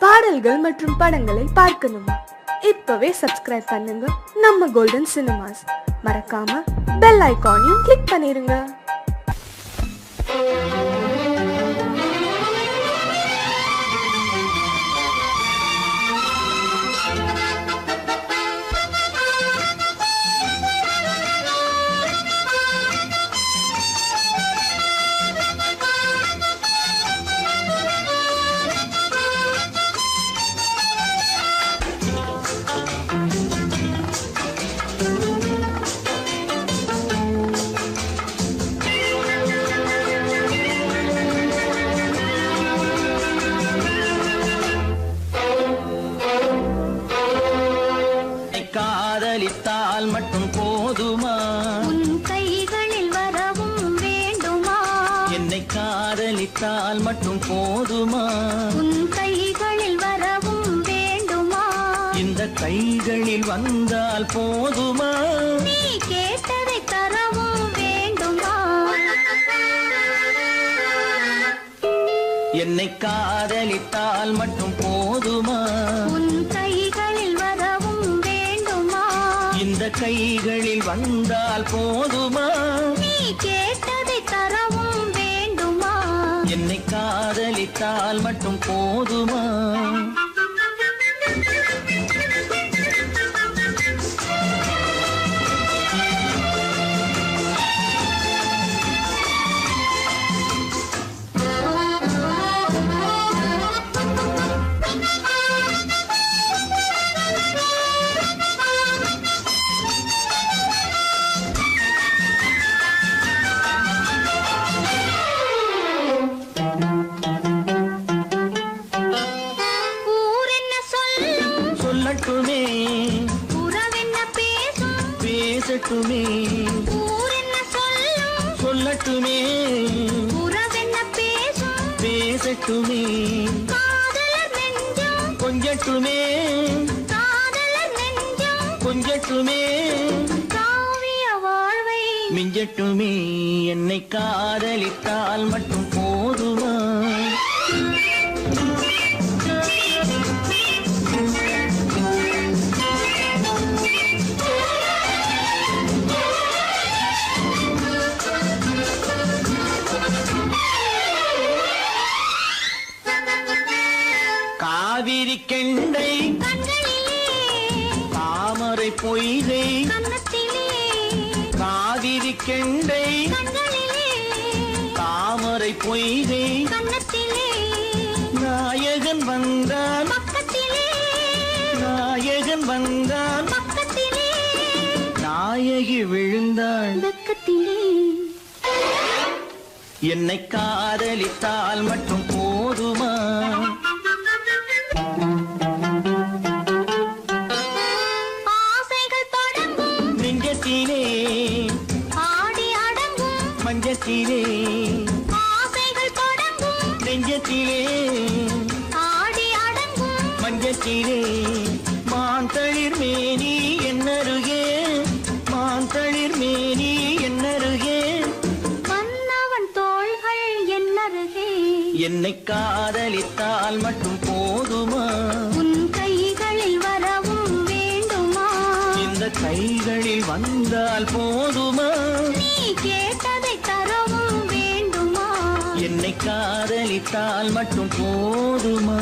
பாடல்கள் மற்றும் படங்களை பார்க்கணுமா? இப்பவே சப்ஸ்கிரைப் பண்ணுங்க நம்ம கோல்டன் சினிமாஸ். மறக்காம பெல் ஐகானையும் கிளிக் பண்ணிருங்க. காதலித்தால் மட்டும் போதுமா? உன் கைகளில் வரவும் வேண்டுமா? என்னை காதலித்தால் மட்டும் போதுமா? உன் கைகளில் வரவும் வேண்டுமா? இந்த கைகளில் வந்தால் போதுமா? நீ கேட்டதை தரவும் வேண்டுமா? என்னை காதலித்தால் மட்டும் போதுமா? உன் கைகளில் வரவும் வேண்டுமா? இந்த கைகளில் வந்தால் போதுமா? நீ கேட்டதை தரவும் வேண்டுமா? என்னை காதலித்தால் மட்டும் போதுமா? சொல்லட்டுமே, உறவென்ன பேசும் பேசட்டுமே. ஊரென்ன சொல்லும் சொல்லட்டுமே, உறவென்ன பேசும் பேசட்டுமே. காதலர் நெஞ்சம் கொஞ்சட்டுமே, காதலர் நெஞ்சம் கொஞ்சட்டுமே. காவிய வாழ்வை மிஞ்சட்டுமே. என்னை காதலித்தால் மட்டும் போதுமா? காவிரி கெண்டை கண்களிலே தாமரை பொய்கை கன்னத்திலே காவிரி கெண்டை கண்களிலே தாமரை பொய்கை கன்னத்திலே நாயகன் வந்தான் பக்கத்திலே நாயகன் வந்தான் பக்கத்திலே நாயகி விழுந்தாள் பக்கத்திலே. என்னை காதலித்தால் மட்டும் போதுமா? ஆசைகள் தொடங்கும் நெஞ்சத்திலே ஆடி அடங்கும் மஞ்சத்திலே ஆசைகள் தொடங்கும் நெஞ்சத்திலே ஆடி அடங்கும் மஞ்சத்திலே மாந்தளிர் மேனி என்னருகே மாந்தளிர் மேனி என்னருகே மன்னவன் தோள்கள் என்னருகே. என்னை காதலித்தால் மட்டும் போதுமா? உன் கைகளில் வரவும் வேண்டுமா? இந்த கைகளில் வந்தால் போதுமா? நீ கேட்டதை தரவும் வேண்டுமா? என்னை காதலித்தால் மட்டும் போதுமா?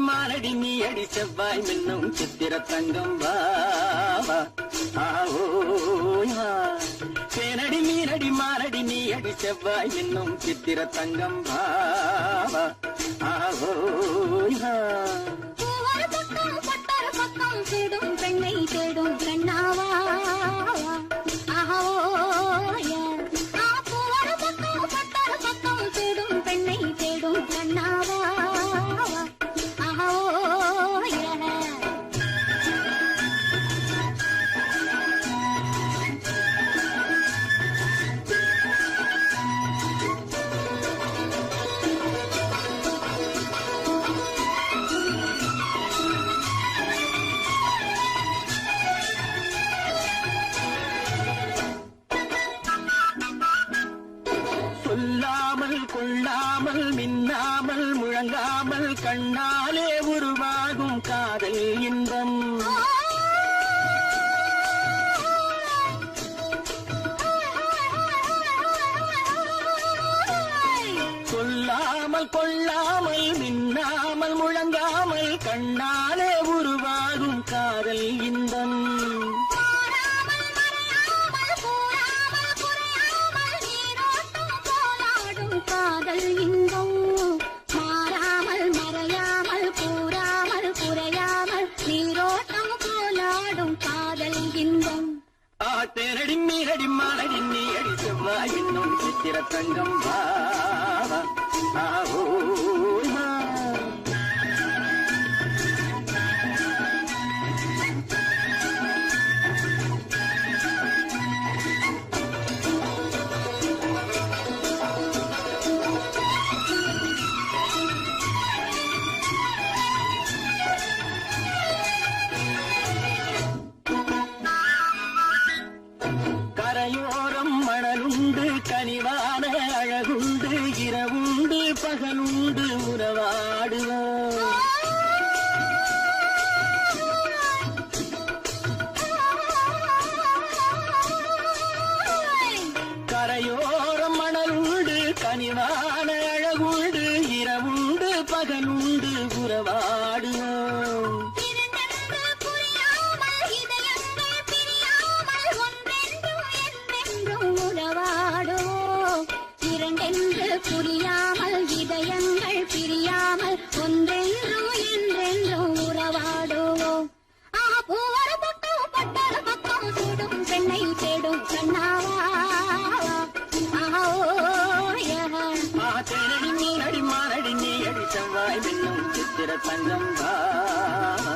மாலடி நீ அடி செவ்வாய் மின்னும் சித்திர தங்கம் வா வெள்ளி செவ்வாய் என்னும் சித்திர தங்கம் பாவா ஆஹோயா பூவர பக்கம் பட்டர பக்கம் தேடும் பெண்ணை தேடும் கண்ணாவா ஆஹோயா பூவர பக்கம் பட்டர பக்கம் தேடும் பெண்ணை தேடும் கண்ணாவா ஆஹோயா சொல்லாமல் கொள்ளாமல் மின்னாமல் முழங்காமல் கண்ணாலே உருவாகும் காதல் இன்பம் சொல்லாமல் கொள்ளாமல் மின்னாமல் முழங்காமல் கண்ணாலே உருவாகும் காதல் இன்பம் காதல் இன்பம் மாறாமல் மறையாமல் கூறாமல் குறையாமல் நீரோட்டம் போலாடும் காதல் இன்பம் ஆத்தேரடி மீரடி மாரடி நீடி செவ்வாய் என்னும் சித்திர தங்கம் பாவா ஆஹோயா கரையோரம் மணலுண்டு கனிவான அழகுண்டு இரவுண்டு பகலுண்டு உறவாடுவோம் கரையோரம் மணலுண்டு கனிவான அழகுண்டு இரவுண்டு பகலுண்டு உறவாடுவோம் புரியாமல் இதயங்கள் பிரியாமல் ஒன்றென்றும் என்றென்றும் உறவாடுவோம் பூவர பக்கம் பட்டர பக்கம் தேடும் பெண்ணை தேடும் கண்ணாவா தேனடி மீனடி மாரடி நீடி செவ்வாய் என்னும் சித்திர தங்கம் பாவா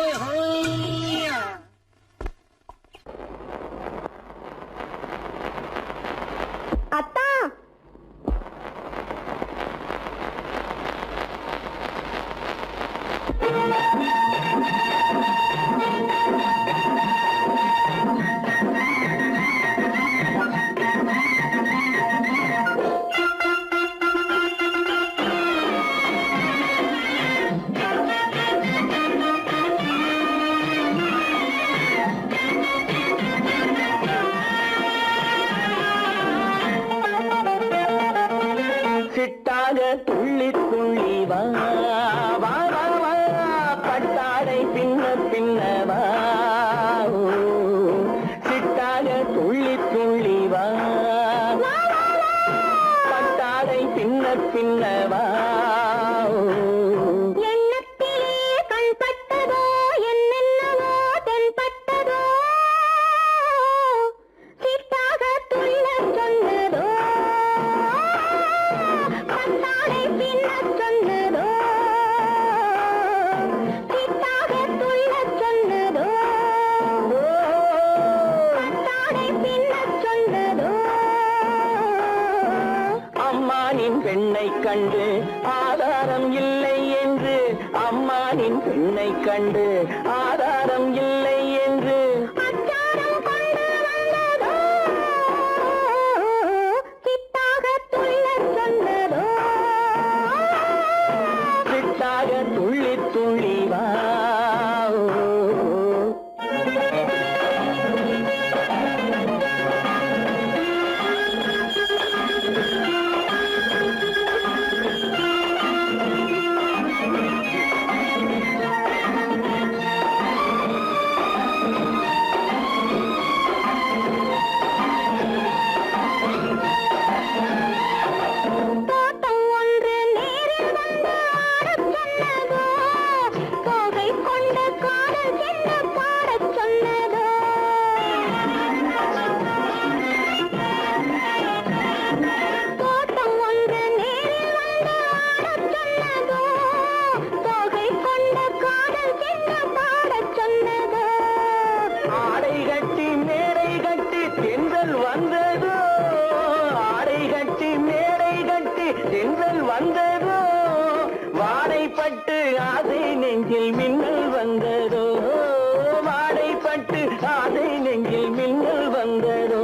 ஆஹோயா அத்தா சிட்டாக துள்ளி துள்ளி வா வா வா வா பட்டாடை பின்ன பின்னவா சிட்டாக துள்ளி துள்ளி வா பட்டாடை பின்ன பின்னவா எண்ணத்திலே கண்பட்டதோ என்னென்னவோ தென்பட்டதோ சிட்டாக துள்ள சொன்னதோ பட்டாடை பின்ன சொன்னதோ சிட்டாக துள்ள சொன்னதோ பட்டாடை பின்ன சொன்னதோ அம்மானின் பெண்ணை கண்டு ஆதாரம் இல்லை என்று அம்மானின் பெண்ணை கண்டு ஆதாரம் இல்லை என்று அச்சாரம் கொண்டு வந்ததோ சிட்டாக துள்ள சொன்னதோ சிட்டாக துள்ளி துள்ளி வா வாடைப்பட்டு ஆசை நெஞ்சில் மின்னல் வந்ததோ வாடைப்பட்டு ஆசை நெஞ்சில் மின்னல் வந்ததோ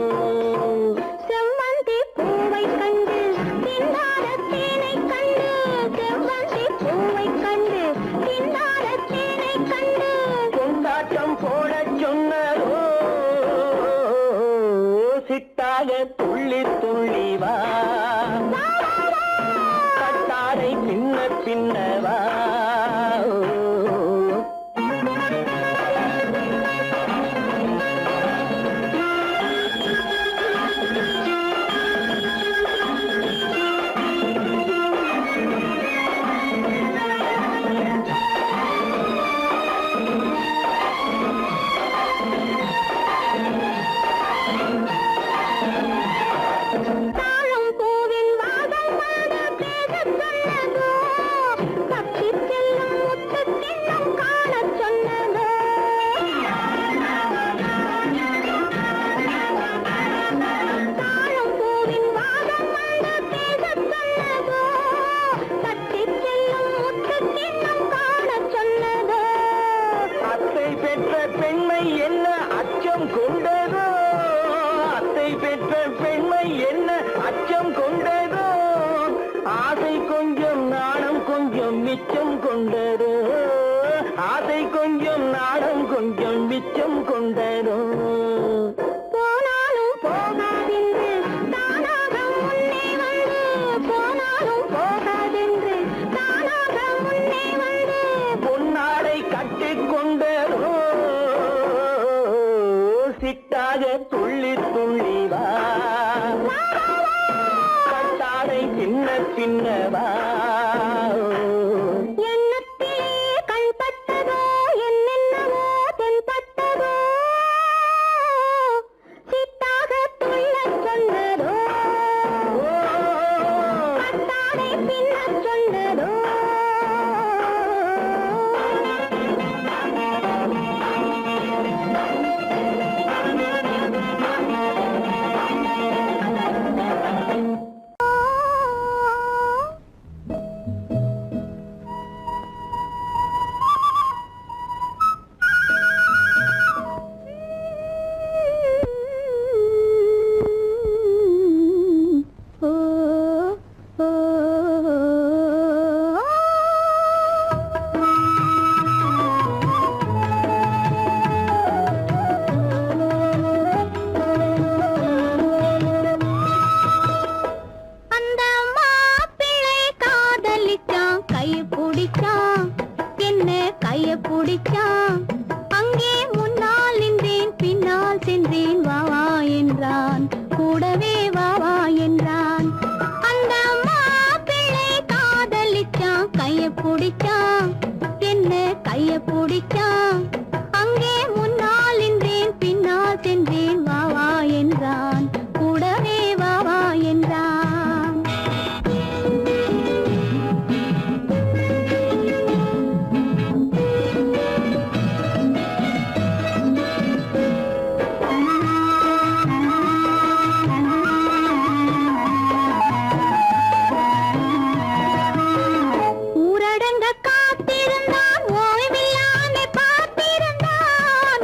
செவ்வந்தி பூவை கண்டு தின்னார தேனை கண்டு செவ்வந்தி பூவை கண்டு தின்னார தேனை கண்டு கொண்டாட்டம் போட சொன்னதோ சிட்டாக துள்ளி துள்ளி வா கட்டாரை பின்ன பின்னவா தாழம் பூவின் வாதம் வாட பேசச் சொன்னதோ தப்பிச் செல்லும் முத்துக் கிண்ணம் காணச் சொன்னதோ தாழம் பூவின் வாதம் வாட பேசச் சொன்னதோ தப்பிச் செல்லும் முத்துக் கிண்ணம் காணச் சொன்னதோ அத்தை பெற்ற பெண்மை என்ன அச்சம் கொண்டதோ அத்தை பெற்ற பெண்மை என்ன அச்சம் கொண்டதோ ஆசை கொஞ்சம் நாணம் கொஞ்சம் மிச்சம் கொண்டதோ ஆசை கொஞ்சம் நாணம் கொஞ்சம் மிச்சம் கொண்டதோ போனாலும் போகாதென்று தானாக முன்னே வந்து போனாலும் போகாதென்று தானாக முன்னே வந்து பொன்னாடை கட்டிக்கொண்டதோ சிட்டாக துள்ளி துள்ளி வா கட்டாடை பின்ன பின்னவா எண்ணத்திலே கண்பட்டதோ என்னென்னவோ தென்பட்டதோ சித்தாக துள்ளச் சொன்னதோ கட்டாடை பின்னச் சொன்னதோ அந்த மாப்பிள்ளை காதலிச்சான் கைய பிடிச்சான் என்ன கைய பிடிச்சான் அங்கே முன்னால் நின்றேன் பின்னால் சென்றேன் வா வா என்றான் கூடவே வா வா என்றான் அந்த மாப்பிள்ளை காதலிச்சான் கைய பிடிச்சான் என்ன கைய பிடிச்சான் அங்கே முன்னால் நின்றேன் பின்னால் சென்றேன் வா வா என்றான் கூடவே வா வா என்றான் ஊரடங்க காத்திருந்தான் ஓய்வில்லாம பார்த்திருந்தான்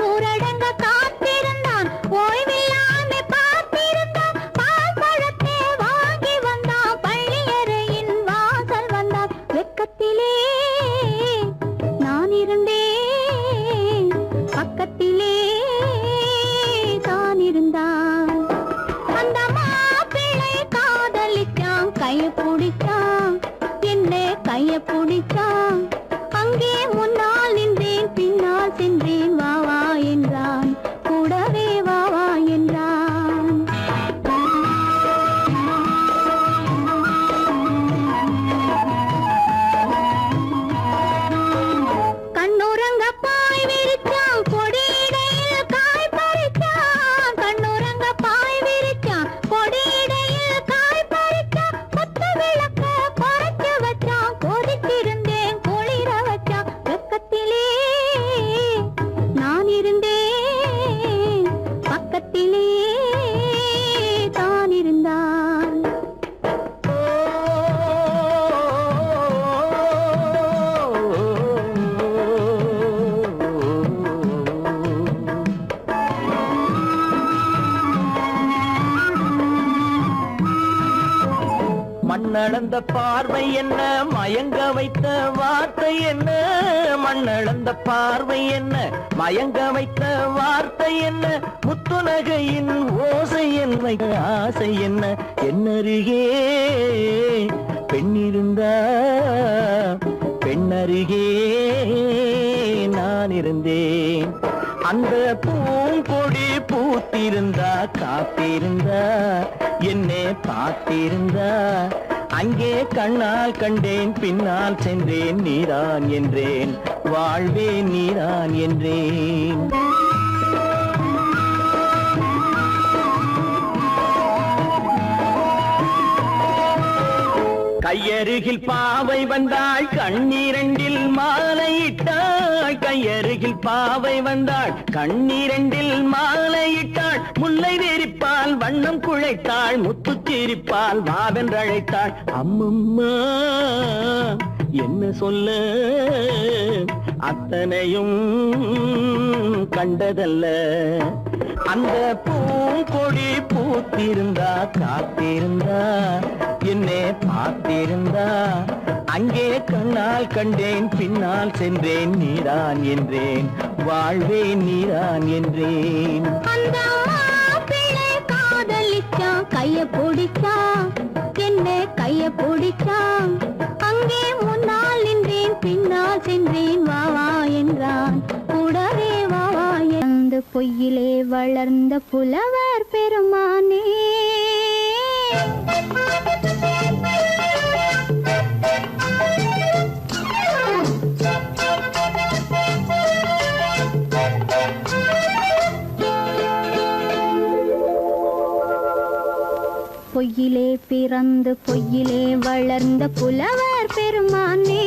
ஊரடங்க காத்திருந்தான் ஓய்வில்லாம பார்த்திருந்தான் பால் பழத்தை வாங்கி வந்தான் பள்ளியறையின் வாசல் வந்தான் வெக்கத்திலே நான் இருந்தேன் பக்கத்திலே தான் இருந்தான் அந்த மாப்பிள்ளை காதலிச்சான் கைய பிடிச்சான் என்ன கைய பிடிச்சான் அங்கே முன்னால் நின்றேன் பின்னால் சென்றேன் வா வா என்றான் கூடவே வா வா என்றான் கண்ணுறங்க பாய் விரிச்சான் கொடியிடையில் காய் பறிச்சான் கண்ணுறங்க பாய் விரிச்சான் கொடியிடையில் காய் பறிச்சான் கொத்து விளக்க குறைச்சு வச்சான் கொதிச்சிருந்தேன் குளி மண்ணளந்த பார்வை என்ன, மயங்க வைத்த வார்த்தை என்ன, மண்ணளந்த பார்வை என்ன, மயங்க வைத்த வார்த்தை என்ன, முத்துநகையின் ஓசை என்ன, ஆசை என்ன, என்னருகே பெண்ணிருந்தா பெண்ணருகே நான் இருந்தேன். அந்த பூங்கொடி பூத்திருந்தா காத்திருந்தா என்னை பார்த்திருந்தா அங்கே கண்ணால் கண்டேன் பின்னால் சென்றேன் நீரான் என்றேன் வாழ்வே நீரான் என்றேன். கையருகில் பாவை வந்தாள் கண்ணீரண்டில் மாலையிட்டாள், கையருகில் பாவை வந்தாள் கண்ணீரண்டில் மாலையிட்டாள், முல்லை வெறிப்பால் வண்ணம் குழைத்தாள், முத்து சிரிப்பால் வாவென்றழைத்தாள். அம்மம்மா என்ன சொல்ல அத்தனையும் கண்டதல்ல, அந்த பூங்கொடி பூத்திருந்தா காத்திருந்தா என்னை பார்த்திருந்தா அங்கே கண்ணால் கண்டேன் பின்னால் சென்றேன் நீரான் என்றேன் வாழ்வே நீரான் என்றேன். அந்த மாப்பிள்ளை காதலிச்சான், கைய பிடிச்சான், என்ன கைய பிடிச்சான், அங்கே முன்னால் நின்றேன் பின்னால் சென்றேன் வா வா என்றான், கூடவே வா வா என்று. பொய்யிலே வளர்ந்த புலவர் பெருமானே, பொய்யிலே பிறந்து பொய்யிலே வளர்ந்த புலவர் பெருமானே,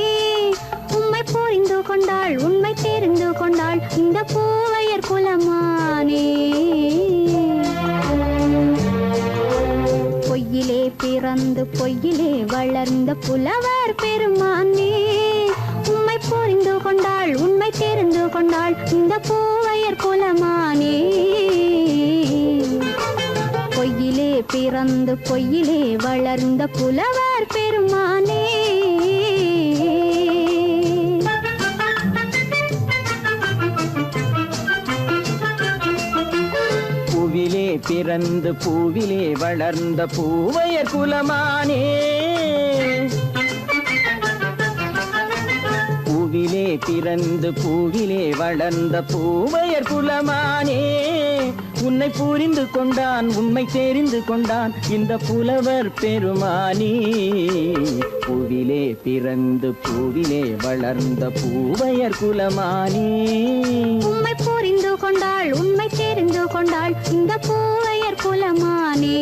உம்மை புரிந்து கொண்டாள் உண்மை தெரிந்து கொண்டாள் இந்த பூவையர் குலமானே. பொய்யிலே பிறந்து பொய்யிலே வளர்ந்த புலவர் பெருமானே, உம்மை புரிந்து கொண்டாள் உண்மை தெரிந்து கொண்டாள் இந்த பூவையர் குலமானே. பொய்யிலே பிறந்து பொய்யிலே வளர்ந்த புலவர் பெருமானே. பூவிலே பிறந்து பூவிலே வளர்ந்த பூவையர் குலமானே, பூவிலே பிறந்து பூவிலே வளர்ந்த பூவையர் குலமானே, உன்னை புரிந்து கொண்டான் உண்மை தெரிந்து கொண்டான் இந்த புலவர் பெருமானே. பூவிலே பிறந்து பூவிலே வளர்ந்த பூவையர் குலமானே, உம்மை புரிந்து கொண்டாள் உண்மை தெரிந்து கொண்டாள் இந்த பூவையர் குலமானே.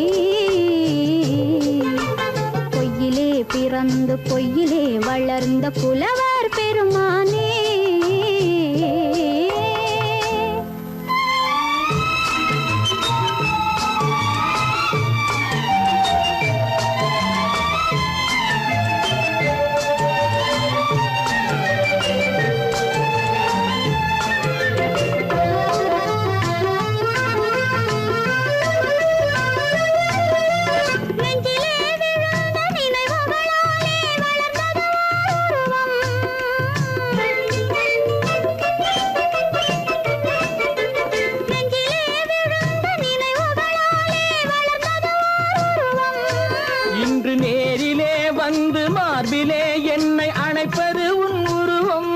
பொய்யிலே பிறந்து பொய்யிலே வளர்ந்த புலவர் பெருமானே. மார்பிலே என்னை அணைப்பது உன் உருவம்,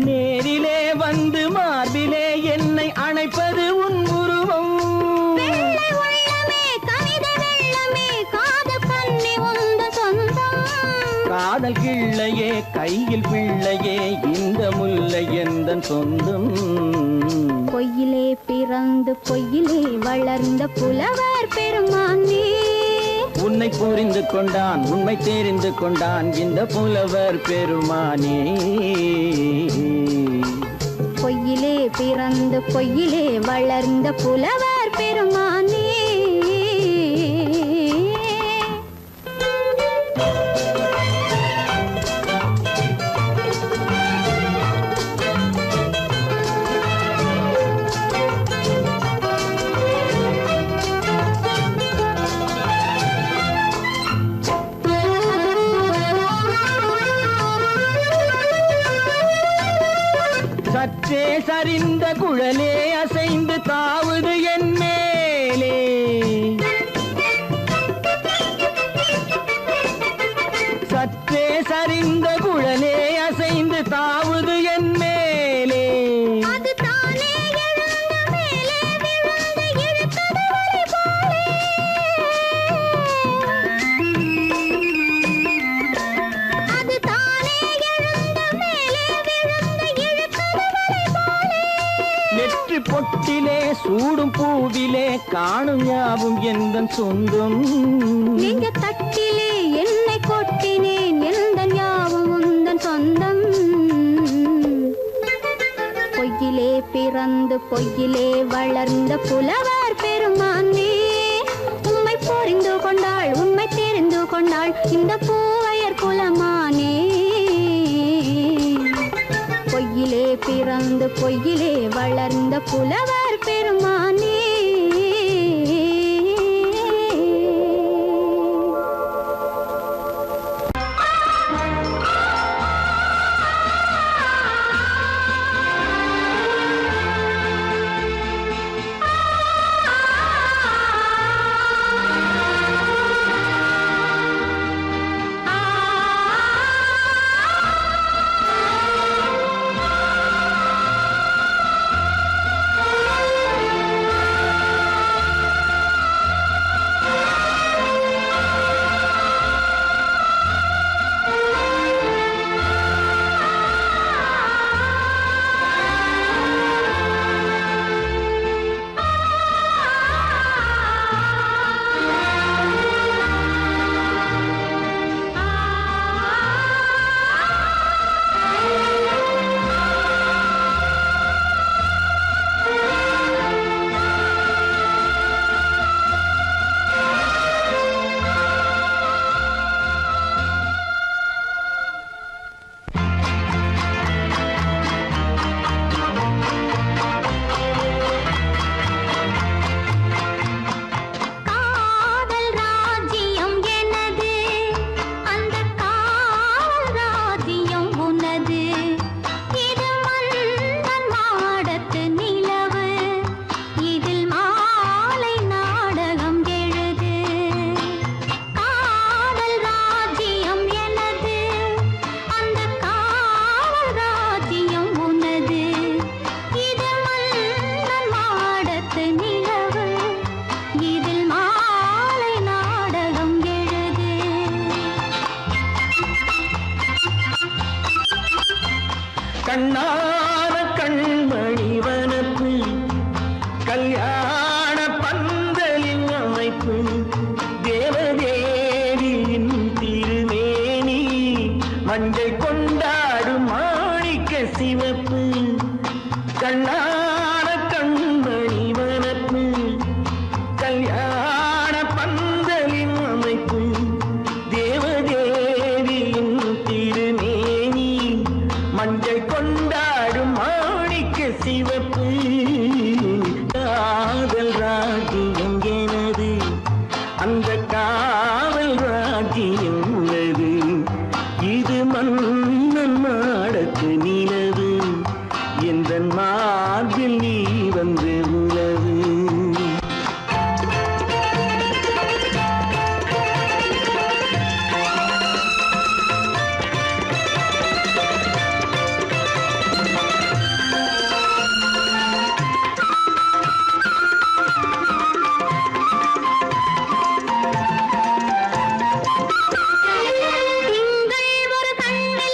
நேரிலே வந்து மார்பிலே என்னை அணைப்பது உன் உருவம். வெள்ளை உள்ளமே கவிதை வெள்ளமே காதல் கண்ணி உந்த சொந்தம், காதல் கிள்ளையே கையில் பிள்ளையே இந்த முல்லை எந்தன் சொந்தம். பொய்யிலே பிறந்து பொய்யிலே வளர்ந்த புலவர் பெருமானே, உன்னை புரிந்து கொண்டான் உண்மை தெரிந்து கொண்டான் இந்த புலவர் பெருமானே. பொய்யிலே பிறந்து பொய்யிலே வளர்ந்த புலவர் பெருமானே. சரிந்த குழலே அசைந்து தாவுது என் மேலே சற்றே சரிந்த குழலே அசைந்து தாவுது என் மேலே அது தானே எழுந்த மேலே விழுந்து இழுத்தது வலை போலே அது தானே எழுந்த மேலே விழுந்து இழுத்தது வலை போலே நெற்றி பொட்டிலே சூடும் பூவிலே காணும் யாவும் எந்தன் சொந்தம் நெஞ்ச தட்டிலே என்னை கொட்டினேன் எந்தன் யாவும் உந்தன் சொந்தம் பொய்யிலே பிறந்து பொய்யிலே வளர்ந்த புலவர் பெருமானே உம்மை புரிந்து கொண்டாள் உண்மை தெரிந்து கொண்டாள் இந்த பூவையர் குலமானே பொய்யிலே பிறந்து பொய்யிலே வளர்ந்த புலவர் பெருமானே கண்ணான கண்மணி வனப்பு கல்யாண பந்தலின் அமைப்பு தேவதேவியின் திருமேனி மஞ்சள் கொண்டாடும் மாணிக்க சிவப்பு கண்ணான கண்மணி வனப்பு கல்யாண பந்தலின் அமைப்பு தேவதேவியின் திருமேனி மஞ்சள் கொண்டாடும் மாணிக்க சிவப்பு காதல் ராஜ்யம் எனது அந்த காவல் ராஜ்யம் உள்ளது இது மன்னன் மாடத்து நிலவு எந்த மார்பில் நீ வந்து உலவு திங்கள் ஒரு கண்ணில்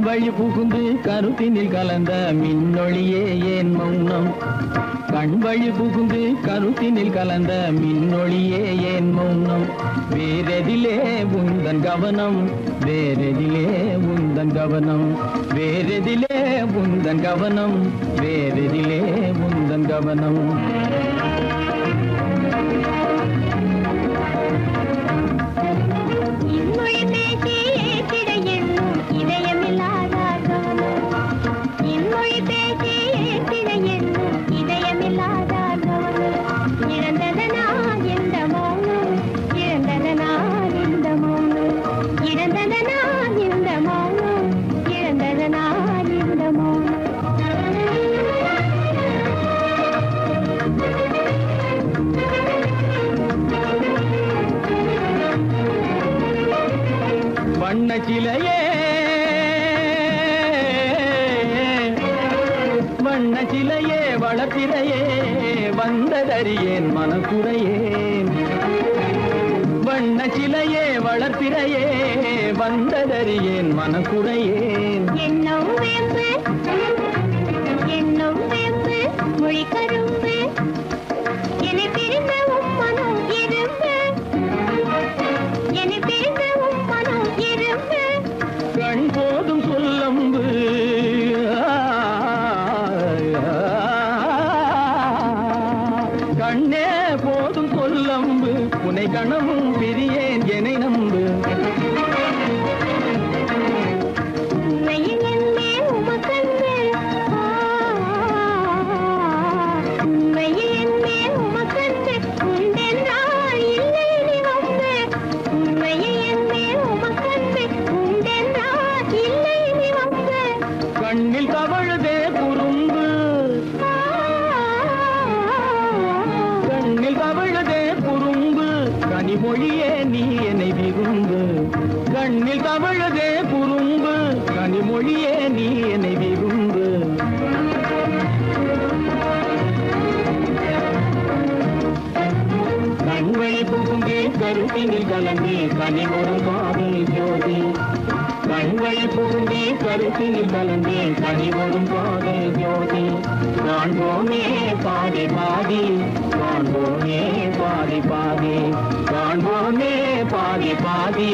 வழி புகுந்து கருத்தினில் கலந்த மின்னொளியே ஏன் மௌனம்? கண் வழி புகுந்து கருத்தினில் கலந்த மின்னொளியே ஏன் மௌனம்? வேறெதிலே உந்தன் கவனம், வேறெதிலே உந்தன் கவனம், வேறெதிலே உந்தன் கவனம், வேறெதிலே உந்தன் கவனம். இன்மொழி பேசி ஏற்றிட எண்ணும் இதயமில்லாதார் கவனம். இன்மொழி பேசி ஏற்றிட எண்ணும் இதயமில்லாதார் கவனம். இழந்ததனா எந்த மௌனம், இழந்ததனா இந்த மௌனம், இழந்ததனா இந்த மௌனம், இழந்ததனா இந்த மௌனம். வண்ண சிலையே வண்ண சிலையே வளர்த்திரையே வந்ததறியேன் மனக்குறையேன். வண்ண சிலையே வளர்த்திரையே வந்ததறியேன் மனக்குறையேன். எண்ணம் வேம்பு எண்ணம் வேம்பு மொழி கரும்பு என்னை பிரிந்த உம்மனம் இரும்பு, என்னை பிரிந்த உம்மனம் இரும்பு. கண் போதும் சொல்லம்பு கண்ணே போதும் சொல்லம்பு உனை கணமும் பிரியேன் என்னை நம்பு. உண்மையில் என்னே உமக்கன்று, உண்மையில் என்னே உமக்கன்று உண்டென்றால் இல்லை நீ வம்பு. உண்மையில் என்னே உமக்கன்று உண்டென்றால் இல்லை நீ வம்பு. கண்ணில் தவழுதே குறும்பு, கண்ணில் தவழுதே குறும்பு, கனிமொழியே நீ என்னை விரும்பு. கண்ணில் தவழுதே குறும்பு, கனிமொழியே நீ என்னை விரும்பு. கண்வழி புகுந்து கருத்தினில் கலந்து கனிமொரு காதல் ஜோதி. கண்வழி புகுந்து கருத்தினில் கலந்து கனிமொரும் காதல் ஜோதி. காண்போமே பாதி பாதி, காண்போமே பாதி பாதி, காண்போமே பாதி பாதி,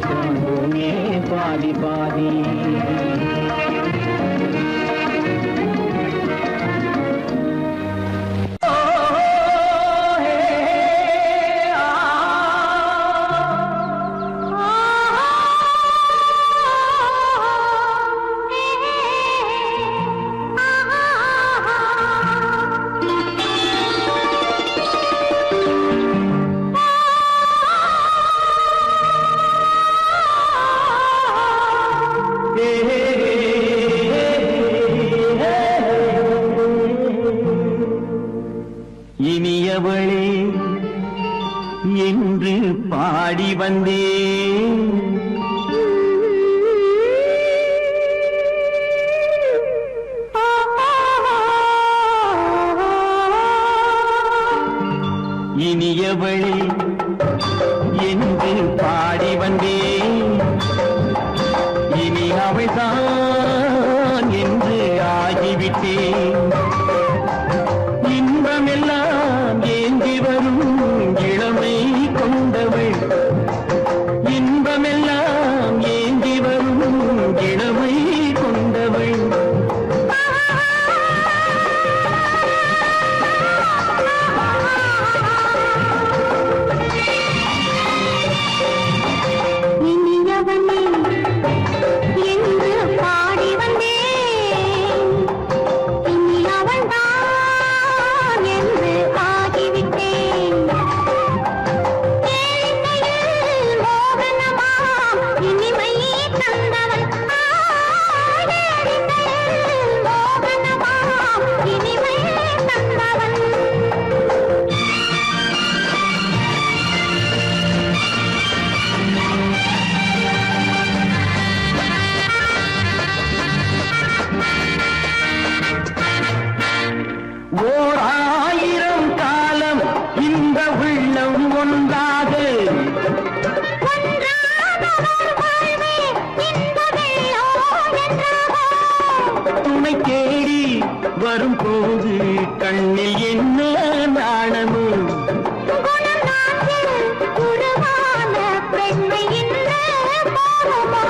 காண்போமே பாதி பாதி. இனியவளே என்று பாடி வந்தேன். இனியவளே என்று பாடி வந்தேன். இனி அவள்தான் என்று ஆகிவிட்டேன். இன்பமெல்லாம் ஏந்தி வரும் இளமை கொண்டவள், இன்பமெல்லாம் ஏந்தி வரும் இளமை கொண்டவள். இனியவனே என்று பாடி வந்தேன். தேடி வரும்போது கண்ணில் என்ன நாணமோ குணநாட்டில் உருவான பெண்மை இந்த பாவமோ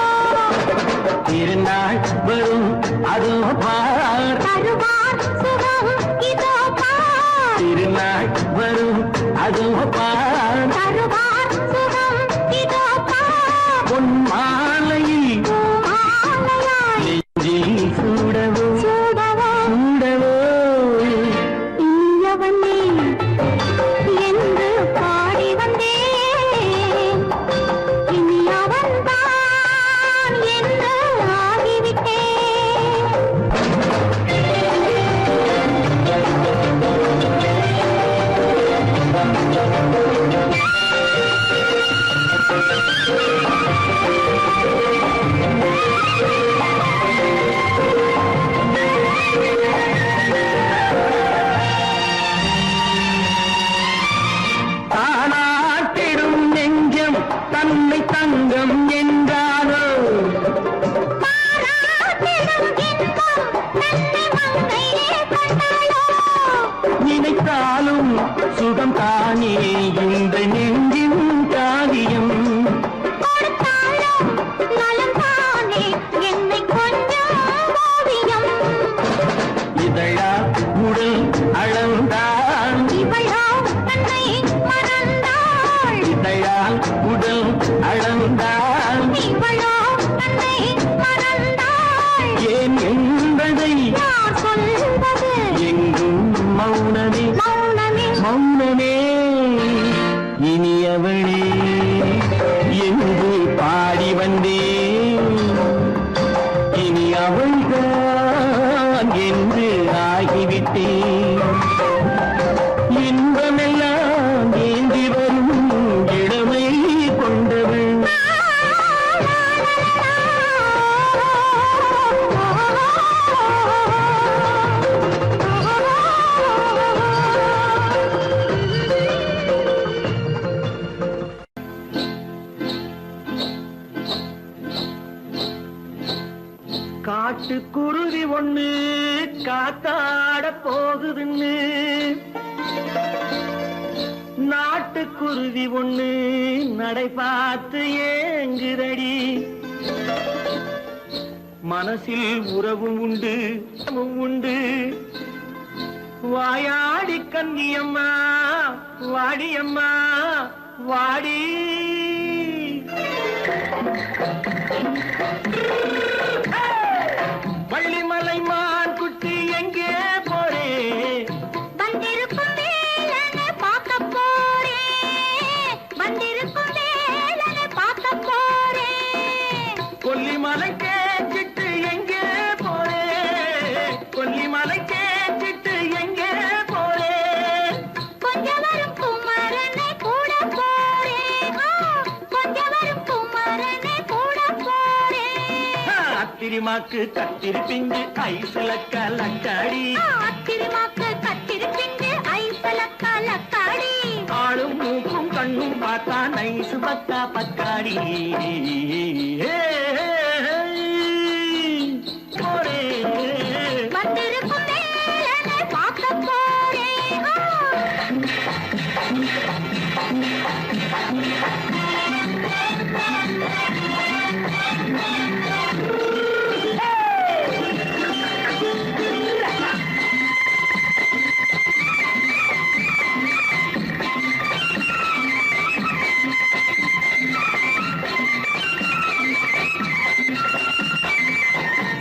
திருநாள் வரும் அதோ பார் தருவார் சுகம் இதோ பார் திருநாள் வரும் அதோ பார் தருவார் சுகம் இதோ பார் பொன் மாலையில் மாலையாய் நெஞ்சில் சூடவோ சூடவோ சூடவோ இனியவனே என்று பாடி வந்தேன் இனி அவன்தான் என்று ஆகிவிட்டேன் தானாட்டிடும் நெஞ்சம் தன்னை தங்கம் என்றானோ பாராட்டிடும் இன்பம் தன்னை மங்கையே கண்டாளோ நினைத்தாலும் சுகம் தானே இந்த நெஞ்சின் காவியம் கொடுத்தாலும் நலம் தானே என்னை கொஞ்சம் ஓவியம் இதழா உடல் அளந்தான் இவளோ தன்னை மறந்தாள் இதழால் உடல் அளந்தான் இவளோ தன்னை மறந்தாள் ஏன் என்பதை யார் சொல்வது எங்கும் மௌனமே மௌனமே மௌனமே இனியவளே என்று பாடி வந்தேன் இனி அவள்தான் என்று ஆகிவிட்டேன் இன்பமெல்லாம் ஏந்தி வரும் இளமை கொண்டவள் காட்டுக்குருவி ஒண்ணு காத்தாட போகுதுன்னு நாட்டுக்குருவி ஒண்ணு நடை பார்த்து ஏங்குதடி மனசில் உறவும் உண்டு உண்டு வாயாடி கன்னியம்மா வாடியம்மா வாடி வள்ளிமலை மான் குட்டி எங்கே போறே வந்திருக்கும் வேலனை பார்க்க போறேன் வந்திருக்கும் வேலனை பார்க்க போறேன் கொல்லிமலை கேச்சிட்டு எங்கே போறே கொல்லிமலை கேச்சிட்டு எங்கே போறே கொஞ்சம் வரும் குமரனை கூட போறேன் கொஞ்சம் வரும் குமரனை கூட போறேன் அத்திரிமாக்கு கத்திருப்பிங்கு ஐசுல கலக்காடி அத்திருமாக்கு கத்திருப்பிங்கு ஐசல கலக்காடி ஆளும் மூக்கும் கண்ணும் பார்த்தா நைசு பக்கா பக்காடி போறே வந்திருக்கும் வேலனை பார்க்க போறேன்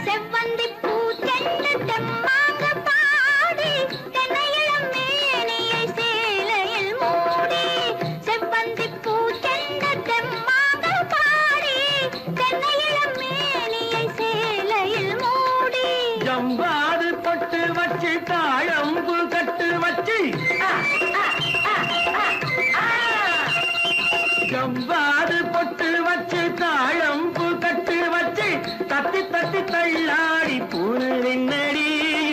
செவ்வந்தி பூ தென்னு தெம்மாக பாடி தென்னையிளம் மேனியை சேலையில் மூடி செவ்வந்தி பூ தென்னு தெம்மாக பாடி தென்னையிளம் மேனியை சேலையில் மூடி ஜம்பாது பொட்டு வச்சு தாழம்பு கட்டு வச்சு ஜம்பாது பொட்டு வச்சு தாழம்பு கட்டு வச்சு தட்டி தட்டி தள்ளாடி பூனு என்னடி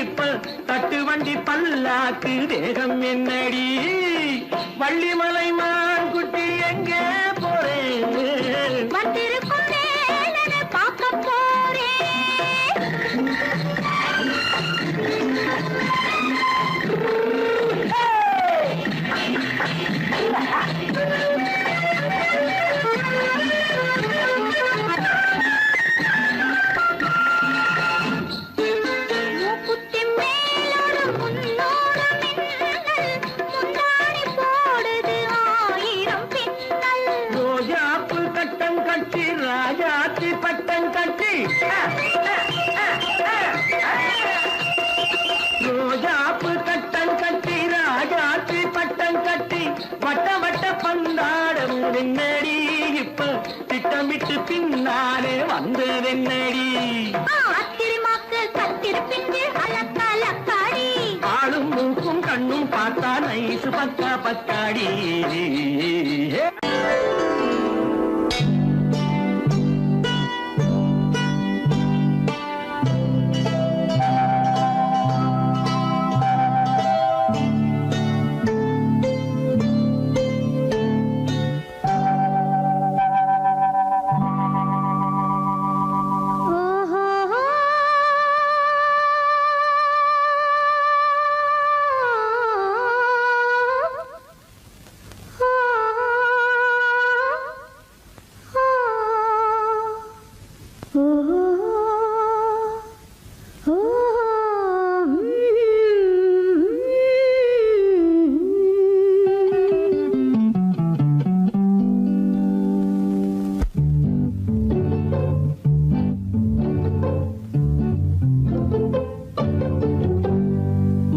இப்ப தட்டு வண்டி பல்லாக்கு வேகம் என்னடி வள்ளிமலை மான் குட்டி எங்கே போறேன் வந்திருக்கும் வேலனை பார்க்க போறேன் ராஜாத்தி பட்டம் கட்டி ரோஜாப்பு கட்டம் கட்டி ராஜாத்தி பட்டம் கட்டி வட்ட வட்ட பந்தாடம் வெண்ணடி இப்ப திட்டமிட்டு பின்னாலே வந்து வெண்ணடி ஆத்திரமாக்கு கத்திருப்பிட்டு அலக்காடி ஆளும் மூக்கும் கண்ணும் பார்த்தா நைசு பக்கா பக்காடி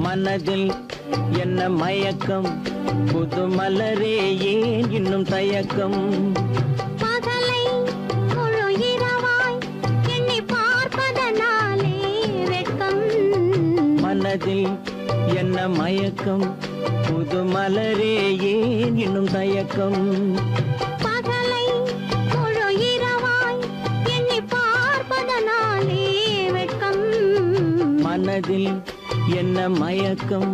மனதில் என்ன மயக்கம் புது மலரே ஏன் இன்னும் தயக்கம் பகலை முழு இரவாய் எண்ணி பார்ப்பதனாலே வெட்கம் மனதில் என்ன மயக்கம் புது மலரே ஏன் இன்னும் தயக்கம் பகலை முழு இரவாய் எண்ணி பார்ப்பதனாலே வெட்கம் மனதில் என்ன மயக்கம்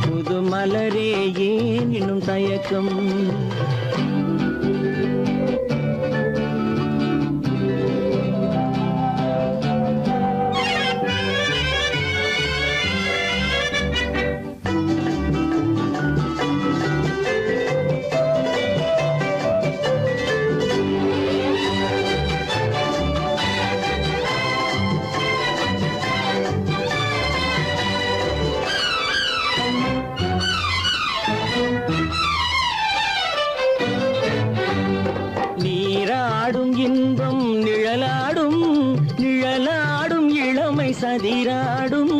புது மலரே ஏன் இன்னும் தயக்கம் நீராடும் இன்பம் நிழலாடும் நிழலாடும் இளமை சதிராடும்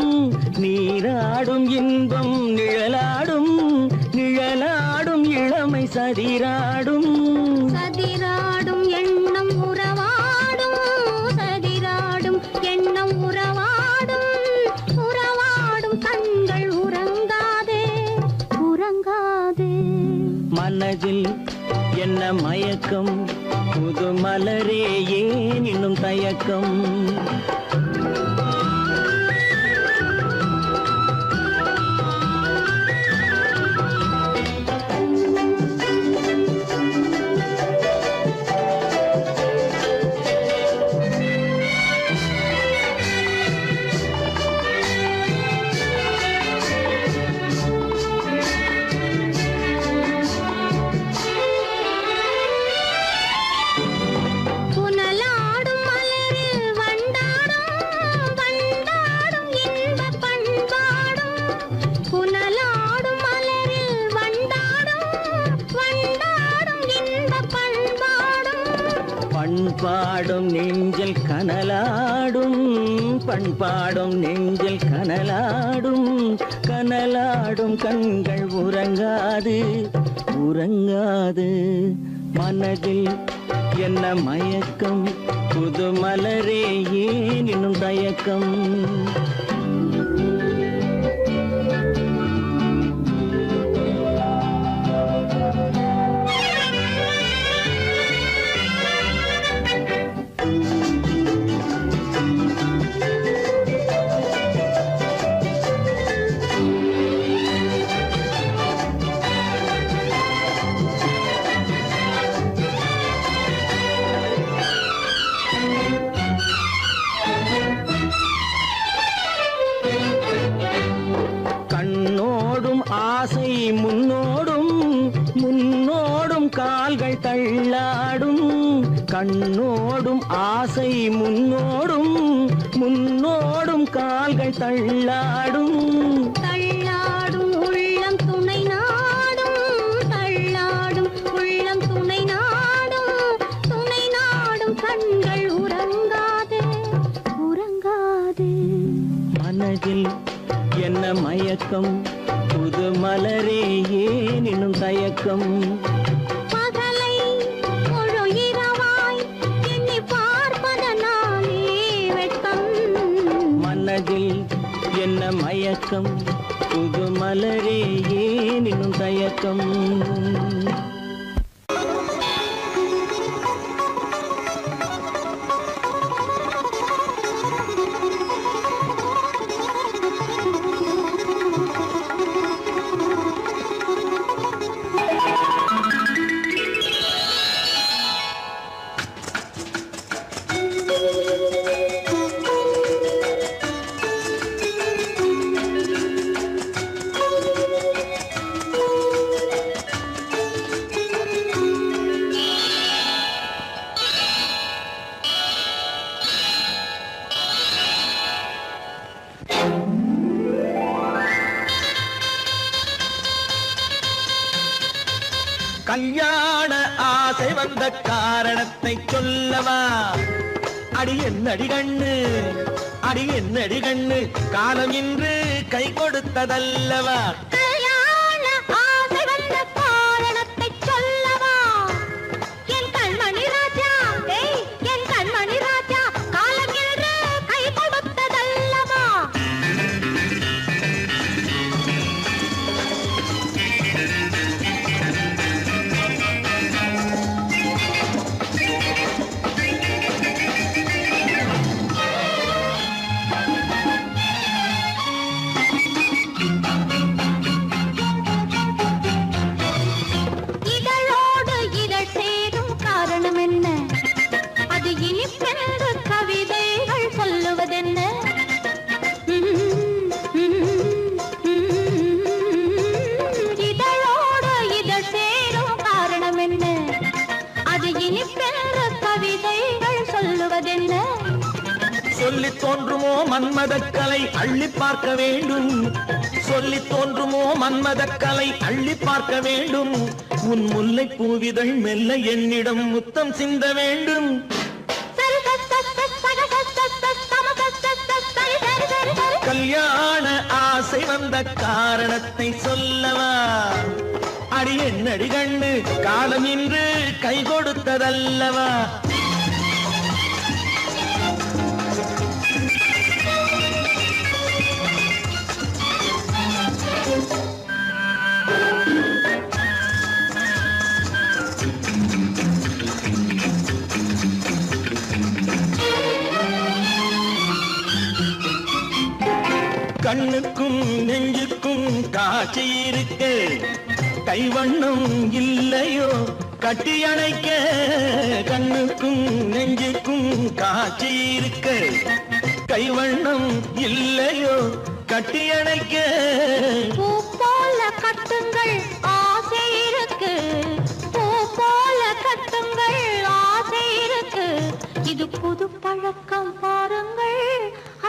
நீராடும் இன்பம் நிழலாடும் நிழலாடும் இளமை சதிராடும் சதிராடும் எண்ணம் உறவாடும் சதிராடும் எண்ணம் உறவாடும் உறவாடும் கண்கள் உறங்காதே உறங்காதே மனதில் என்ன மயக்கம் புது மலரே ஏன் இன்னும் தயக்கம் புனலாடும் மலரில் வண்டாடும் வண்டாடும் இன்பப் பண்பாடும் புனலாடும் மலரில் வண்டாடும் வண்டாடும் இன்பப் பண்பாடும் பண்பாடும் நெஞ்சில் கனலாடும் பண்பாடும் நெஞ்சில் கனலாடும் கனலாடும் கண்கள் உறங்காது உறங்காது மனதில் என்ன மயக்கம் புது மலரே ஏன் இன்னும் தயக்கம் கண்ணோடும் ஆசை முன்னோடும் முன்னோடும் கால்கள் தள்ளாடும் கண்ணோடும் ஆசை முன்னோடும் முன்னோடும் கால்கள் தள்ளாடும் தள்ளாடும் உள்ளம் துணை நாடும் தள்ளாடும் உள்ளம் துணை நாடும் கண்கள் மனதில் என்ன மயக்கம் புது மலரே ஏன் இன்னும் தயக்கம் பகலை முழு இரவாய் எண்ணி பார்ப்பதனாலே வெட்கம் மனதில் என்ன மயக்கம் புது மலரே ஏன் இன்னும் தயக்கம் கல்யாண ஆசை வந்த காரணத்தை சொல்லவா அடி என்னடி கண்ணு அடி என்னடி கண்ணு காலம் இன்று கை கொடுத்ததல்லவா கல்யாண ஆசை வந்த காரணத்தை சொல்லவா என் கண்மணி ராஜா என் கண்மணி ராஜா காலம் என்று கை கொடுத்ததல்லவா இதழோடு இதழ் சேரும் காரணம் என்ன அது இனிப்பென்று கவிதைகள் சொல்லுவதென்ன இதழோடு இதழ் சேரும் காரணம் என்ன அது இனிப்பென்று கவிதைகள் சொல்லுவதென்ன சொல்லி தோன்றுமோ மன்மதக்கலை அள்ளி பார்க்க வேண்டும் சொல்லி தோன்றுமோ மன்மதக்கலை அள்ளி பார்க்க வேண்டும் உன் முல்லை பூவிதழ் மெல்ல என்னிடம் முத்தம் சிந்த வேண்டும் கல்யாண ஆசை வந்த காரணத்தை சொல்லவா அடி என்னடி கண்ணு காலம் இன்று கை கொடுத்ததல்லவா கண்ணுக்கும் நெஞ்சுக்கும் காட்சி இருக்கு கைவண்ணம் இல்லையோ கட்டி அணைக்க கண்ணுக்கும் நெஞ்சுக்கும் காட்சி இருக்கு கைவண்ணம் இல்லையோ கட்டி அணைக்க பூ போல கட்டுங்கள் ஆசை இருக்கு பூ போல கட்டுங்கள் ஆசை இருக்கு இது புது பழக்கம் பாருங்கள்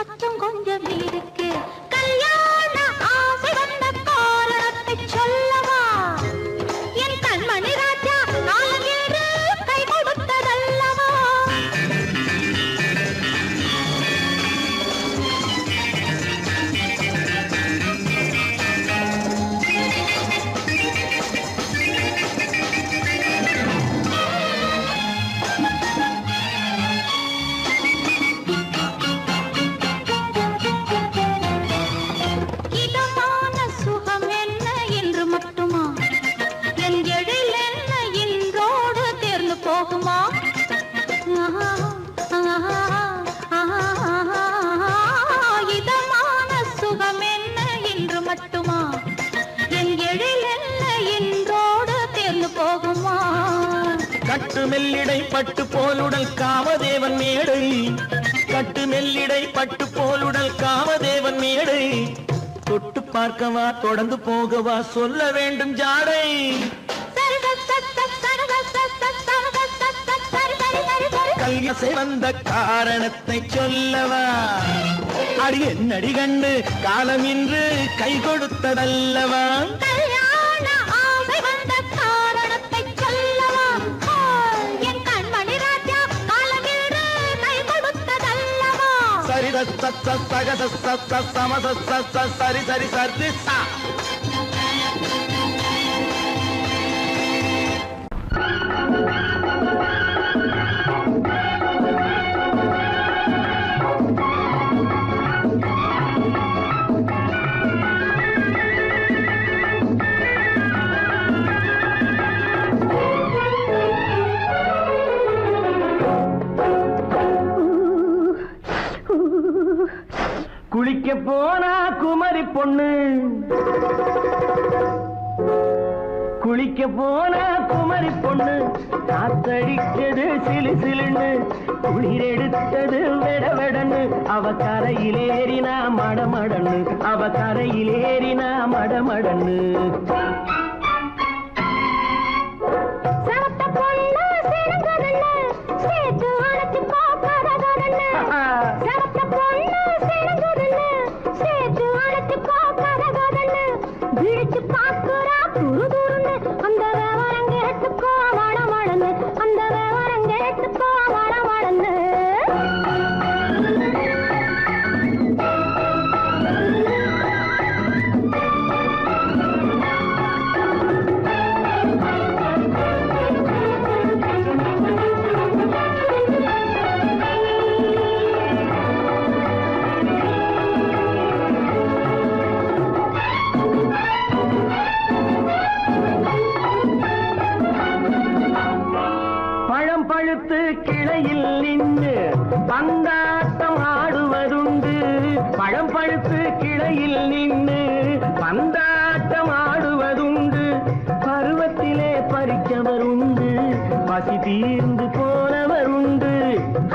அச்சம் கொஞ்சம் இருக்கு கல்யாண ஆசை வந்த காரணத்தை சொல்லவா என் கண்மணி ராஜா காலம் என்று கை கொடுத்ததல்லவா இதமான சுகம் என்ன என்று மட்டுமா என் எழில் என்ன இன்றோடு தேர்ந்து போகுமா இதமான சுகம் என்ன என்று மட்டுமா என் எழில் என்ன இன்றோடு தேர்ந்து போகுமா கட்டு மெல்லிடை பட்டு போலுடல் காமதேவன் மேடை கட்டு மெல்லிடை பட்டு போலுடல் காமதேவன் மேடை தொட்டு பார்க்கவா தொடர்ந்து போகவா சொல்ல வேண்டும் ஜாடை கல்யாண வந்த காரணத்தை சொல்லவா அடி என்னடி கண்டு காலம் இன்று கை கொடுத்ததல்லவா கல்யாண ஆசை வந்த காரணத்தை சொல்லவா என் கண்மணி ராஜா காலம் என்று கை கொடுத்ததல்லவா சரித சரி சரி சரி சா. குளிக்க போனா குமரி பொண்ணு, குளிக்க போனா குமரி பொண்ணு, காத்தடிச்சது சிலு சிலுன்னு, குளிர் எடுத்தது வெடவெடன்னு, அவ கரையிலேறினா மடமடன்னு, அவ கரையிலேறினா மடமடன்னு. பழுத்து கிளையில் நின்று பந்தாட்டம் ஆடுவதுண்டு, பழம் பழுத்து கிளையில் நின்று பந்தாட்டம் ஆடுவதுண்டு, பருவத்திலே பறிச்சவருண்டு, பசி தீர்ந்து போனவருண்டு.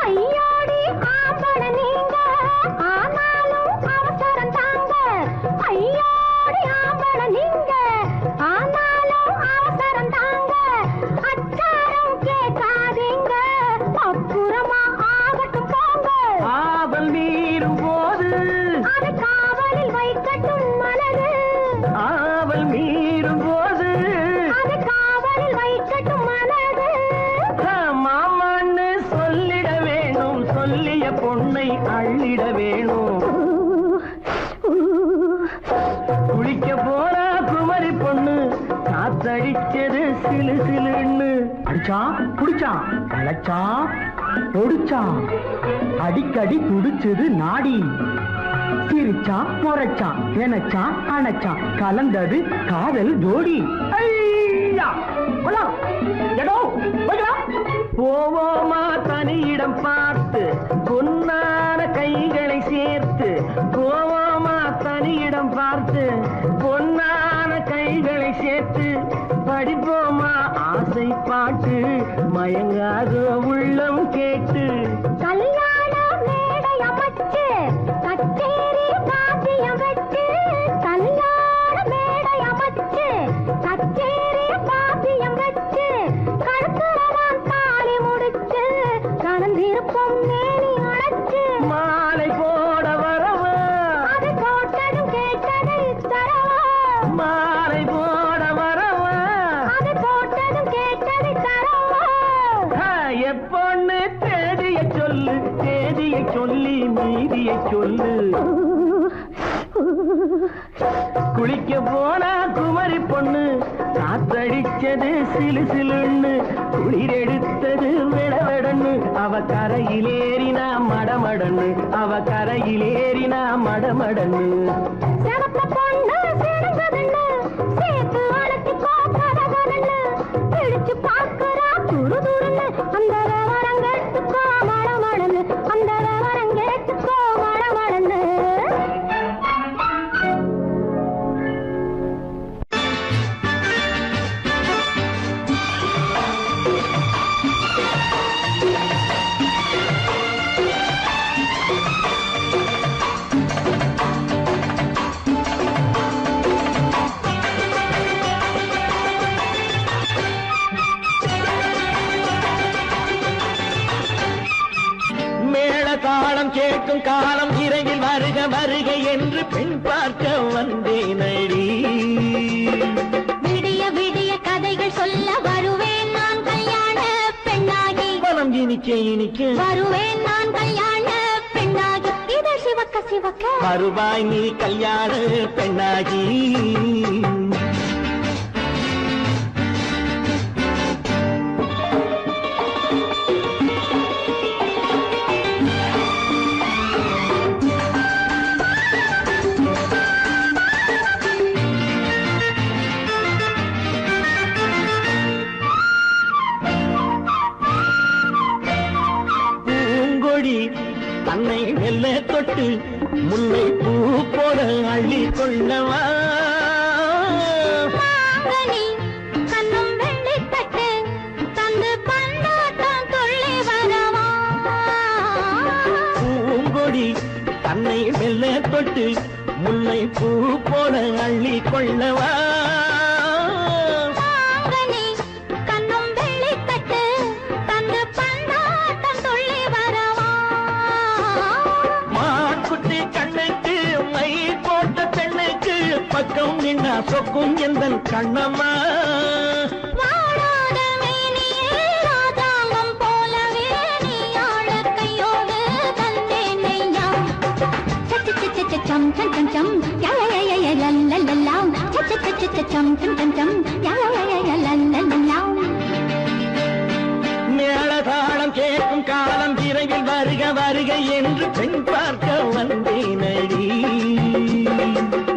ஐயோடி ஆம்பள நீங்க ஆனாலும் அவசரம் தாங்க, ஐயோடி ஆம்பள நீங்க ஆனாலும் அவசரம் தாங்க, அச்சாரம் கேட்காதீங்க அப்புறமா ஆகட்டும் போங்க. ஆவல் மீறும் போது அது காவலில் வைக்கட்டும் மனது, ஆவல் மீறும் போது அது காவலில் வைக்கட்டும் மனது. மாமான்னு சொல்லிட வேணும், சொல்லிய பொண்ணை அள்ளிட வேணும். குளிக்க போனா குமரி பொண்ணு, காத்தடிச்சது சிலு சிலுன்னு. அடிச்சான் புடிச்சான் அழைச்சான் பொடிச்சான், அடிக்கடி துடிச்சது நாடி, சிரிச்சான் முறைச்சான் நினைச்சான் அணைச்சான், கலந்தது காதல் ஜோடி. போவோமா தனியிடம் பார்த்து பொன்னான கைகளை சேர்த்து, போவோமா தனியிடம் பார்த்து பொன்னான கைகளை சேர்த்து, படிப்போமா ஆசை பாட்டு மயங்காத உள்ளம் கேட்டு. கல்யாண மேடை அமைச்சு கச்சேரி வாத்தியம் வச்சு, கல்யாண மேடை அமைச்சு கச்சேரி வாத்தியம் வச்சு, கழுத்துறவான் தாலி முடிச்சு கலந்திருப்போம் மேனி அழைச்சு, மாலை போட வரவா அது போட்டதும் கேட்டதை தரவா, மாலை போட வரவா அது போட்டதும் கேட்டதை தரவா. எப்பொண்ணு தேதிய சொல்லு, தேதிய சொல்லி மீதிய சொல்லு. குளிக்க போனா குமரி பொண்ணு, காத்தடிச்சது சிலு சிலுன்னு, குளிர் எடுத்தது வெடவெடன்னு, அவ கரையிலேறினா மடமடன்னு, அவ கரையிலேறினா மடமடன்னு. சிவத்த பொண்ணு சிறந்ததுன்னு சேர்த்து அழைச்சி கோப்பதன்னு, பிடிச்சு பார்க்கறா துரு துருன்னு, அந்த விவரம் கேட்டுக்கோ மடமடன்னு, அந்த விவரம் கேட்டுக்கோ மடமடன்னு. தாளம் கேட்கும் காலம் இரவில் வருக வருக என்று பெண் பார்க்க வந்தேனடி. விடிய விடிய கதைகள் சொல்ல வருவேன் நான் கல்யாண பெண்ணாகி, மனம் இனிக்க இனிக்க வருவேன் நான் கல்யாண பெண்ணாகி, இதழ் சிவக்க வருவாய் நீ கல்யாண பெண்ணாகி. தன்னை மெல்ல தொட்டு முல்லை பூ போல அள்ளி கொள்ளவா. கண்ணும் வெள்ளி தட்டு தந்து பந்தாட்டம் துள்ளி வரவா. பூங்கொடி தன்னை மெல்ல தொட்டு முல்லை பூ போல அள்ளி கொள்ளவா. பக்கம் நின்னா சொக்கும் எந்தன் கண்ணம்மா. வாழாத மேனியே ராஜாங்கம் போலவே நீ ஆழ கையோடு தந்தேன் நெய்யா. சச்ச சச்ச சம் சம் சம் சம் யய லல்லல்லாம். சச்ச சச்ச சம் சம் சம் சம் யய லல்லல்லாம். மேளதாளம் கேட்கும் காலம் விரைவில் வருக வருக என்று பெண் பார்க்க வந்தேனடி.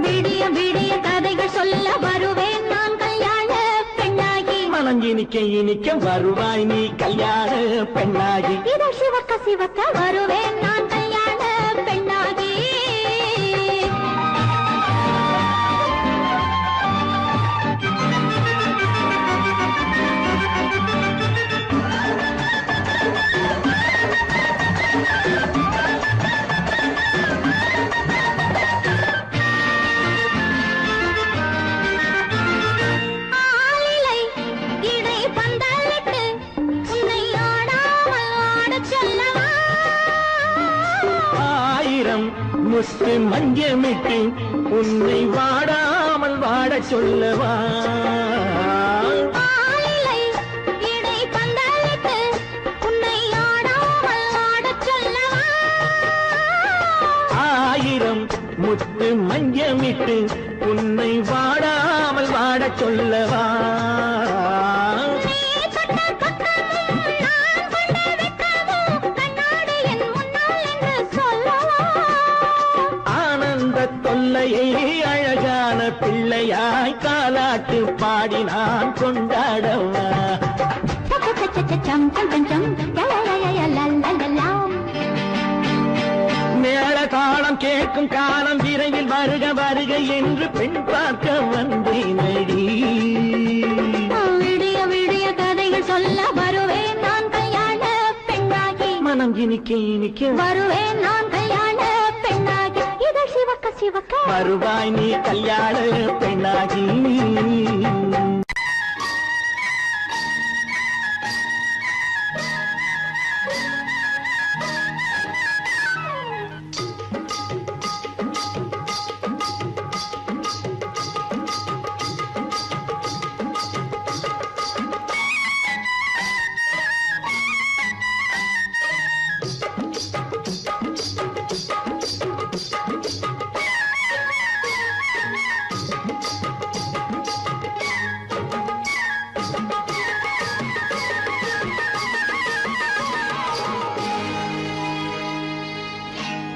விடிய விடிய கதைகள் சொல்ல வருவேன் நான் கல்யாண பெண்ணாகி. மனம் இனிக்க இனிக்க வருவாய் நீ கல்யாண பெண்ணாகி. இதழ் சிவக்க சிவக்க வருவேன் நான் கல்யாண பெண்ணாகி. முத்து மஞ்சமிட்டு உன்னை வாடாமல் வாட சொல்லவா. ஆயிரம் முத்து மஞ்சமிட்டு உன்னை வாடாமல் வாட சொல்லவா. தொல்லையை அழகான பிள்ளையாய் காலாட்டு பாடி நான் கொண்டாடவா. மேள தாளம் கேட்கும் காலம் விரைவில் வருக வருக என்று பெண் பார்க்க வந்தேனடி. விடிய விடிய கதைகள் சொல்ல வருவேன் நான் கல்யாண பெண்ணாகி. மனம் இனிக்க இனிக்க வருவேன் நான் கல்யாண பெண்ணாகி. இதழ் சிவக்க சிவக்க வருவாய் நீ கல்யாண பெண்ணாகி.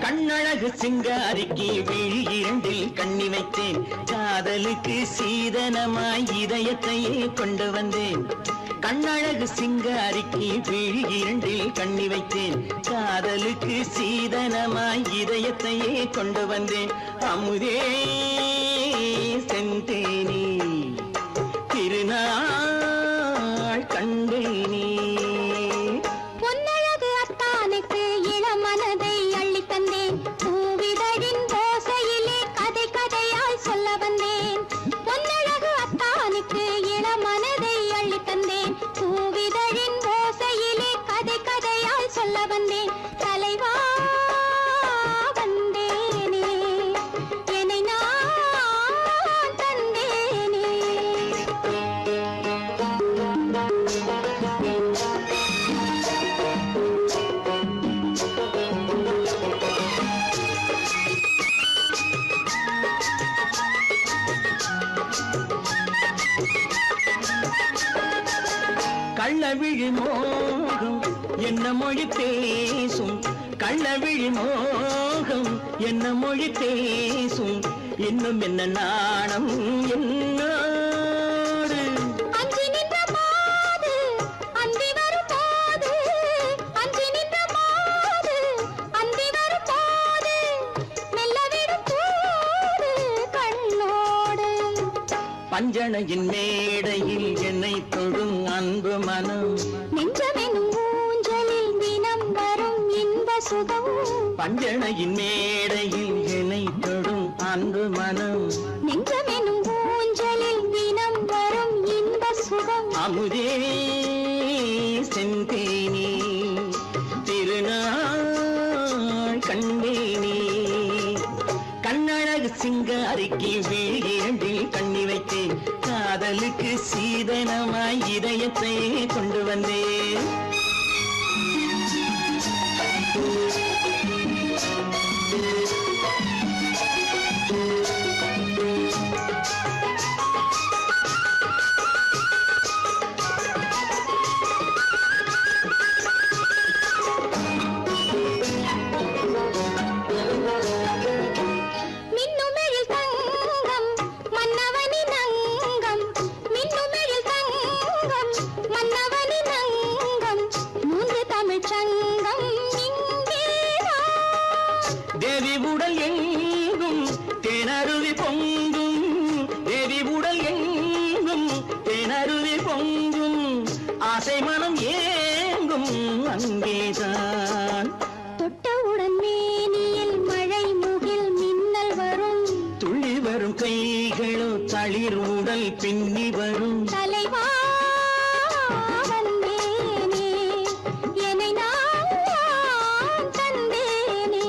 கண்ணழகு சிங்காரிக்கு விழி இரண்டில் கண்ணி வைத்தேன். காதலுக்கு சீதனமாய் இதயத்தையே கொண்டு வந்தேன். கண்ணழகு சிங்காரிக்கு விழி இரண்டில் கண்ணி வைத்தேன். காதலுக்கு சீதனமாய் இதயத்தையே கொண்டு வந்தேன். அமுதே செந்தேனே திருநாள் கண்டேனே. பொன்னழகு அத்தானுக்கு இளமனதை அள்ளி தந்தேன். பூவிதழின் ஓசையிலே கதை கதையாய் சொல்ல வந்தேன். பொன்னழகு அத்தானுக்கு இளமனதை அள்ளி தந்தேன். பூவிதழின் ஓசையிலே கதை கதையாய் சொல்ல வந்தேன். தலைவா வந்தேனே என்னை நான் தந்தேனே. கள்ளவிழி மோகம் என்ன மொழி பேசும் கள்ளவிழி மோகம் என்ன மொழி பேசும் இன்னும் என்ன நாணம் என்னோடு அஞ்சி நின்ற மாது அந்தி வரும் போது அஞ்சி நின்ற மாது அந்தி வரும் போது மெல்ல விடும் போது கண்ணோடு பஞ்சணையின் மேடையில் என்னை தொடும் அன்பு மனம் நெஞ்சமெனும் ஊஞ்சலில் தினம் வரும் இன்ப சுகம் பஞ்சணையின் மேடையில் என்னை தொடும் அன்பு மனம் நெஞ்சமெனும் ஊஞ்சலில் தினம் வரும் இன்ப சுகம் அமுதே செந்தேனே திருநாள் கண்டேனே கண்ணழகு சிங்காரிக்கு வீழிரண்டில் கண்ணி வைத்தேன் காதலுக்கு சீதனமாய் இதயத்தை கொண்டு வந்தேன் மின்னுமெழில் தங்கம் மன்னவனின் அங்கம் மின்னுமெழில் தங்கம் மன்னவனின் அங்கம் மூன்று தமிழ்ச் சங்கம் இங்கேதான் தேவி உடல் எங்கும் தேனருவி பொங்கும் தேவி உடல் எங்கும் தேனருவி பொங்கும் ஆசை மனம் ஏங்கும் அங்கேதான் தொட்டவுடன் மேனியில் மழை முகில் மின்னல் வரும் துள்ளி வரும் கைகளோ தளிர் உடல் பின்னி வரும் தலைவா வந்தேனே என்னை நான் தந்தேனே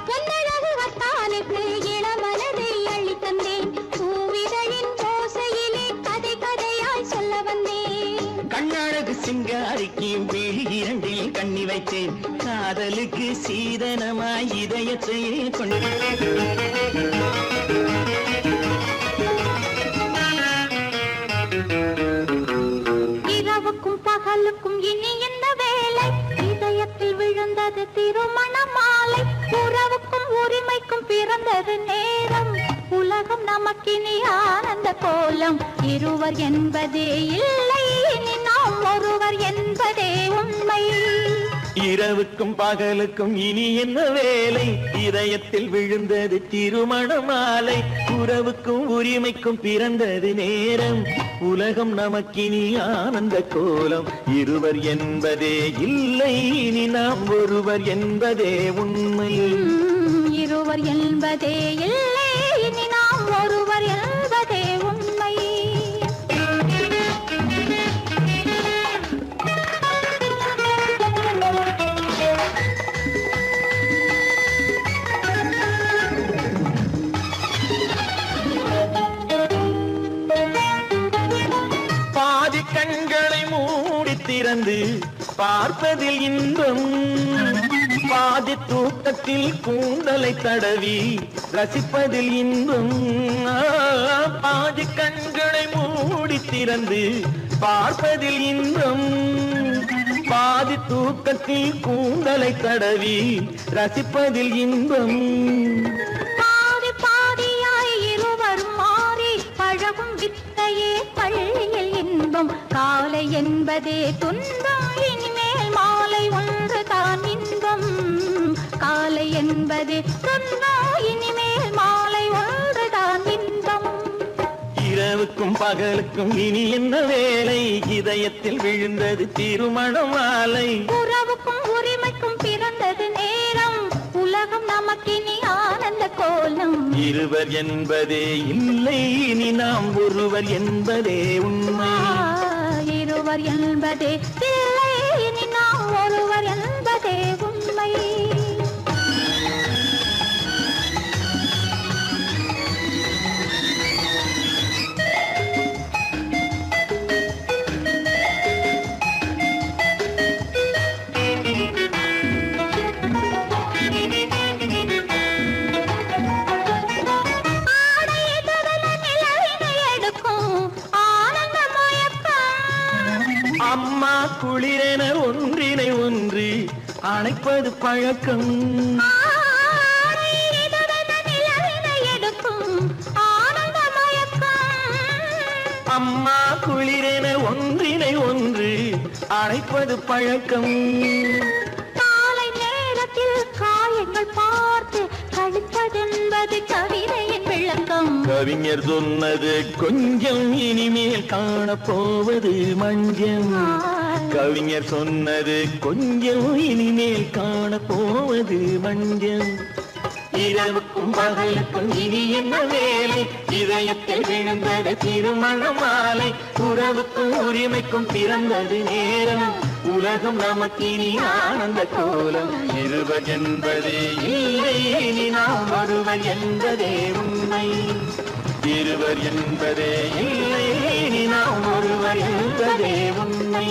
பொன்னழகு வத்தானுக்கு இளமனதை அள்ளி தந்தேன் பூவிதழின் ஓசையிலே கதை கதையாய் சொல்ல வந்தேன் கண்ணழகு சிங்காரிக்கு விழி இரண்டில் கண்ணி வைத்தேன் காதலுக்கு சீதனமாய் இதயத்தை கொண்டு இரவுக்கும் பகலுக்கும் இனி என்ன வேலை இதயத்தில் விழுந்தது திருமண மாலை உறவுக்கும் உரிமைக்கும் பிறந்தது நேரம் உலகம் நமக்கினி ஆனந்த கோலம் இருவர் என்பதே இல்லை இனி நாம் ஒருவர் என்பதே உண்மை இரவுக்கும் பகலுக்கும் இனி என்ன வேலை இதயத்தில் விழுந்தது திருமண மாலை உறவுக்கும் உரிமைக்கும் பிறந்தது நேரம் உலகம் நமக்கினி ஆனந்த கோலம் இருவர் என்பதே இல்லை இனி நாம் ஒருவர் என்பதே உண்மை இருவர் என்பதே இல்லை இனி நாம் ஒருவர் என்பதே உண்மை பாதி கண்களை மூடி திறந்து பார்ப்பதில் இன்பம் பாதி தூக்கத்தில் கூந்தலை தடவி ரசிப்பதில் இன்பம் பாதி கண்களை மூடி திறந்து பார்ப்பதில் இன்பம் பாதி தூக்கத்தில் கூந்தலை தடவி ரசிப்பதில் இன்பம் பாதி பாதியாய் இருவரும் மாறி பழகும் வித்தையே பள்ளியில் இன்பம் காலை என்பதே துன்பம் இனிமேல் மாலை ஒன்று தான் இன்பம் காலை என்பதே துன்பம் இனிமேல் மாலை ஒன்று தான் இன்பம் இரவுக்கும் பகலுக்கும் இனி என்ன வேலை இதயத்தில் விழுந்தது திருமண மாலை உறவுக்கும் உரிமைக்கும் பிறந்தது நேரம் உலகம் நமக்கினி ஆனந்த கோலம் இருவர் என்பதே இல்லை இனி நாம் ஒருவர் என்பதே உண்மை இருவர் என்பதே இல்லை இனி நாம் ஒருவர் என்பதே உண்மை அணைப்பது பழக்கம். அம்மா குளிரென ஒன்றினை ஒன்று அணைப்பது பழக்கம். காலை நேரத்தில் காயங்கள் பார்த்து கழிப்பதென்பது கவிதையின் விளக்கம். கவிஞர் சொன்னது கொஞ்சம் இனிமேல் காணப்போவது மஞ்சள். கவிஞர் சொன்னது கொஞ்சம் இனிமேல் காணப்போவது மஞ்சள். இரவுக்கும் பகலுக்கும் இனி என்ன வேலை, இதயத்தில் விழுந்தது திருமண மாலை. உறவுக்கும் உரிமைக்கும் பிறந்தது நேரம், உலகம் நமக்கினி ஆனந்த கோலம். இருவர் என்பதே இல்லை, இனி நாம் ஒருவர் என்பதே உண்மை. இருவர் என்பதே இல்லை, இனி நாம் ஒருவர் என்பதே உண்மை.